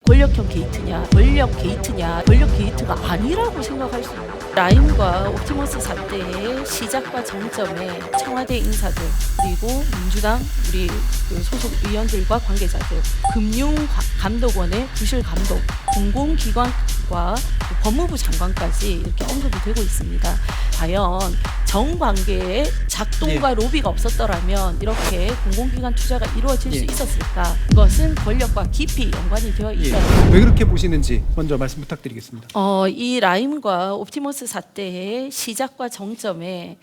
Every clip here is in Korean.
권력형 게이트냐, 권력 게이트냐, 권력 게이트가 아니라고 생각할 수 있는 라임과 옵티머스 사태의 시작과 정점에 청와대 인사들 그리고 민주당 우리 그 소속 의원들과 관계자들, 금융감독원의 부실 감독, 공공기관과 법무부 장관까지 이렇게 언급이 되고 있습니다. 과연 정관계에 작동과 로비가 없었더라면 이렇게 공공기관 투자가 이루어질 수 있었을까? 이것은 권력과 깊이 연관이 되어 있다. 왜 그렇게 보시는지 먼저 말씀 부탁드리겠습니다. 이 라임과 옵티머스 사태의 시작과 정점에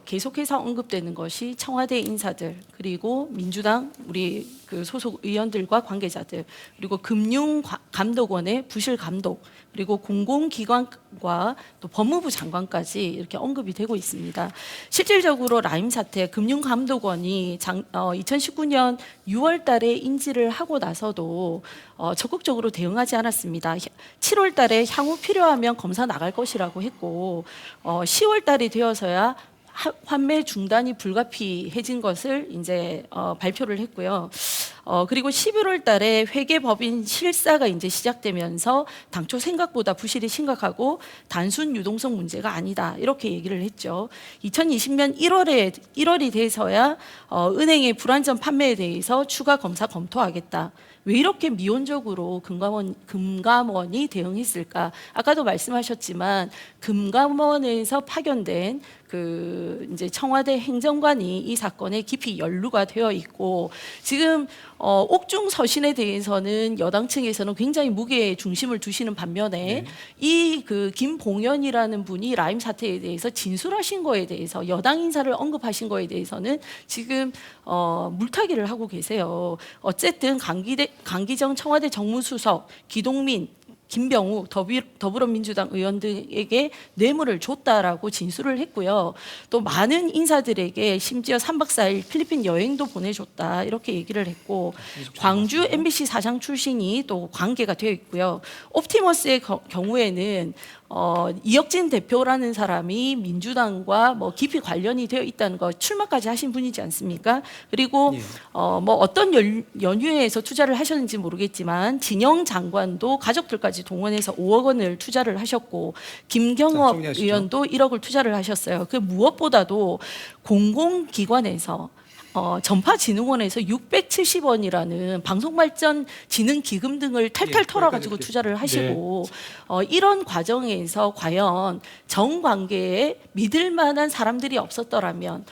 계속해서 언급되는 것이 청와대 인사들 그리고 민주당 우리 그 소속 의원들과 관계자들 그리고 금융감독원의 부실 감독 그리고 공공기관과 또 법무부 장관까지 이렇게 언급이 되고 있습니다. 실질적으로 라임 사태 금융감독원이 2019년 6월 달에 인지를 하고 나서도 적극적으로 대응하지 않았습니다. 7월 달에 향후 필요하면 검사 나갈 것이라고 했고 10월 달이 되어서야 환매 중단이 불가피해진 것을 이제 발표를 했고요. 그리고 11월 달에 회계법인 실사가 이제 시작되면서 당초 생각보다 부실이 심각하고 단순 유동성 문제가 아니다 이렇게 얘기를 했죠. 2020년 1월이 돼서야 은행의 불안전 판매에 대해서 추가 검사 검토하겠다. 왜 이렇게 미온적으로 금감원이 대응했을까? 아까도 말씀하셨지만 금감원에서 파견된 그 이제 청와대 행정관이 이 사건에 깊이 연루가 되어 있고 지금 옥중 서신에 대해서는 여당 층에서는 굉장히 무게의 중심을 두시는 반면에 이 그 김봉현이라는 분이 라임 사태에 대해서 진술하신 거에 대해서 여당 인사를 언급하신 거에 대해서는 지금 물타기를 하고 계세요. 어쨌든 강기정 청와대 정무수석, 기동민 김병우 더불어민주당 의원들에게 뇌물을 줬다라고 진술을 했고요. 또 많은 인사들에게 심지어 3박 4일 필리핀 여행도 보내줬다 이렇게 얘기를 했고 광주 MBC 사장 출신이 또 관계가 되어 있고요. 옵티머스의 경우에는 이혁진 대표라는 사람이 민주당과 뭐 깊이 관련이 되어 있다는 거 출마까지 하신 분이지 않습니까? 그리고 뭐 어떤 연유에서 투자를 하셨는지 모르겠지만 진영 장관도 가족들까지 동원해서 5억 원을 투자를 하셨고 김경업 의원도 1억을 투자를 하셨어요. 그 무엇보다도 공공기관에서 전파진흥원에서 670원이라는 방송발전진흥기금 등을 탈탈 털어가지고 투자를 하시고 이런 과정에서 과연 정관계에 믿을 만한 사람들이 없었더라면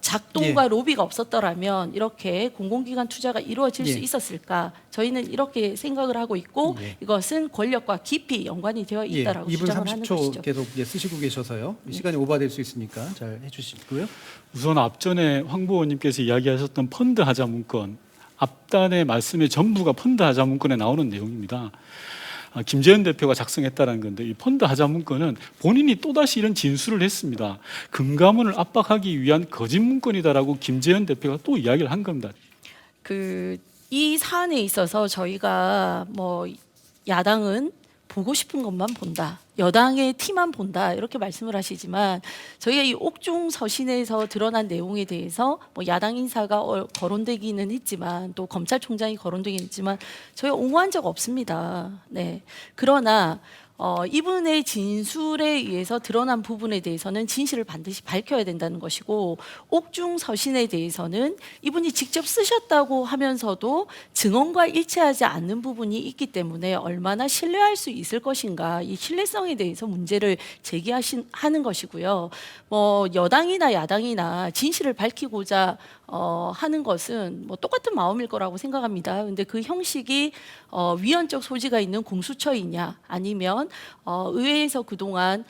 작동과 로비가 없었더라면 이렇게 공공기관 투자가 이루어질 수 있었을까? 저희는 이렇게 생각을 하고 있고 이것은 권력과 깊이 연관이 되어 있다라고 2분 주장을 하는 30초 것이죠. 계속 쓰시고 계셔서요. 시간이 오버될 수 있으니까 잘 해주시고요. 우선 앞전에 황 부원님께서 이야기하셨던 펀드 하자 문건, 앞단의 말씀의 전부가 펀드 하자 문건에 나오는 내용입니다. 김재현 대표가 작성했다는 건데 이 펀드 하자 문건은 본인이 또다시 이런 진술을 했습니다. 금감원을 압박하기 위한 거짓 문건이다라고 김재현 대표가 또 이야기를 한 겁니다. 이 사안에 있어서 저희가 뭐 야당은 보고 싶은 것만 본다. 여당의 티만 본다. 이렇게 말씀을 하시지만 저희가 이 옥중 서신에서 드러난 내용에 대해서 뭐 야당 인사가 거론되기는 했지만 또 검찰총장이 거론되기는 했지만 저희가 옹호한 적 없습니다. 네. 그러나 이분의 진술에 의해서 드러난 부분에 대해서는 진실을 반드시 밝혀야 된다는 것이고 옥중 서신에 대해서는 이분이 직접 쓰셨다고 하면서도 증언과 일치하지 않는 부분이 있기 때문에 얼마나 신뢰할 수 있을 것인가 이 신뢰성에 대해서 문제를 제기하는 것이고요. 뭐 여당이나 야당이나 진실을 밝히고자 하는 것은 뭐 똑같은 마음일 거라고 생각합니다. 근데 그 형식이 위헌적 소지가 있는 공수처이냐 아니면 의회에서 그동안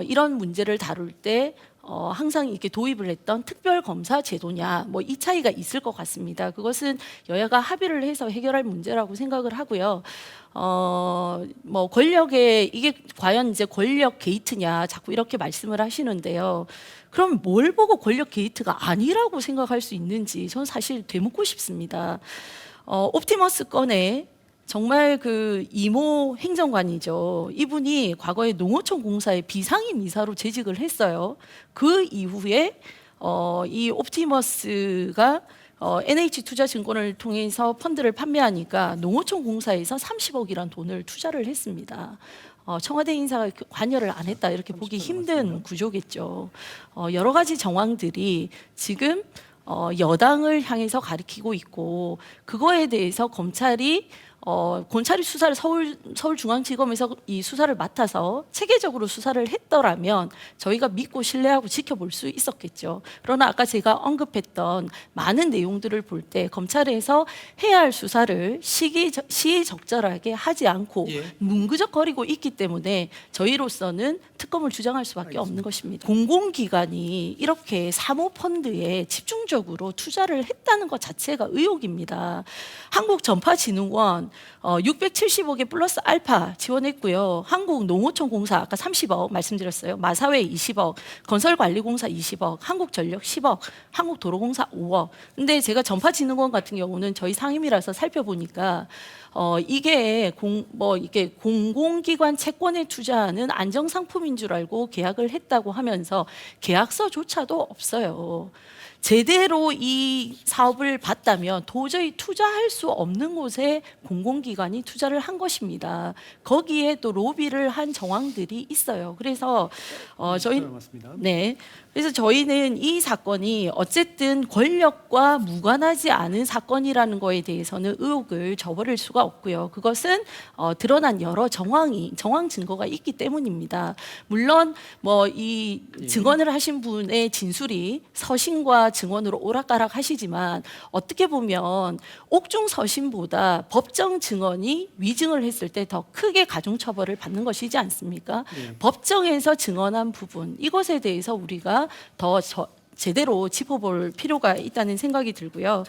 이런 문제를 다룰 때 항상 이렇게 도입을 했던 특별검사 제도냐 뭐 이 차이가 있을 것 같습니다. 그것은 여야가 합의를 해서 해결할 문제라고 생각을 하고요. 뭐 권력에 이게 과연 이제 권력 게이트냐 자꾸 이렇게 말씀을 하시는데요. 그럼 뭘 보고 권력 게이트가 아니라고 생각할 수 있는지 저는 사실 되묻고 싶습니다. 옵티머스 건에 정말 그 이모 행정관이죠. 이분이 과거에 농어촌 공사의 비상임 이사로 재직을 했어요. 그 이후에 이 옵티머스가 NH투자증권을 통해서 펀드를 판매하니까 농어촌 공사에서 30억이란 돈을 투자를 했습니다. 청와대 인사가 관여를 안 했다 이렇게 보기 힘든 구조겠죠. 여러 가지 정황들이 지금 여당을 향해서 가리키고 있고 그거에 대해서 검찰이 수사를 서울중앙지검에서 이 수사를 맡아서 체계적으로 수사를 했더라면 저희가 믿고 신뢰하고 지켜볼 수 있었겠죠. 그러나 아까 제가 언급했던 많은 내용들을 볼 때 검찰에서 해야 할 수사를 시의적절하게 하지 않고 예. 뭉그적거리고 있기 때문에 저희로서는 특검을 주장할 수밖에 없는 것입니다. 공공기관이 이렇게 사모펀드에 집중적으로 투자를 했다는 것 자체가 의혹입니다. 한국전파진흥원 670억에 플러스 알파 지원했고요. 한국농어촌공사 아까 30억 말씀드렸어요. 마사회 20억, 건설관리공사 20억, 한국전력 10억, 한국도로공사 5억. 근데 제가 전파진흥원 같은 경우는 저희 상임이라서 살펴보니까 이게 공공기관 채권에 투자하는 안정상품인 줄 알고 계약을 했다고 하면서 계약서조차도 없어요. 제대로 이 사업을 봤다면 도저히 투자할 수 없는 곳에 공공기관이 투자를 한 것입니다. 거기에 또 로비를 한 정황들이 있어요. 그래서 그래서 저희는 이 사건이 어쨌든 권력과 무관하지 않은 사건이라는 거에 대해서는 의혹을 저버릴 수가 없고요. 그것은 드러난 여러 정황 증거가 있기 때문입니다. 물론 이 증언을 하신 분의 진술이 서신과 증언으로 오락가락 하시지만 어떻게 보면 옥중 서신보다 법정 증언이 위증을 했을 때 더 크게 가중처벌을 받는 것이지 않습니까? 법정에서 증언한 부분 이것에 대해서 우리가 더 제대로 짚어볼 필요가 있다는 생각이 들고요.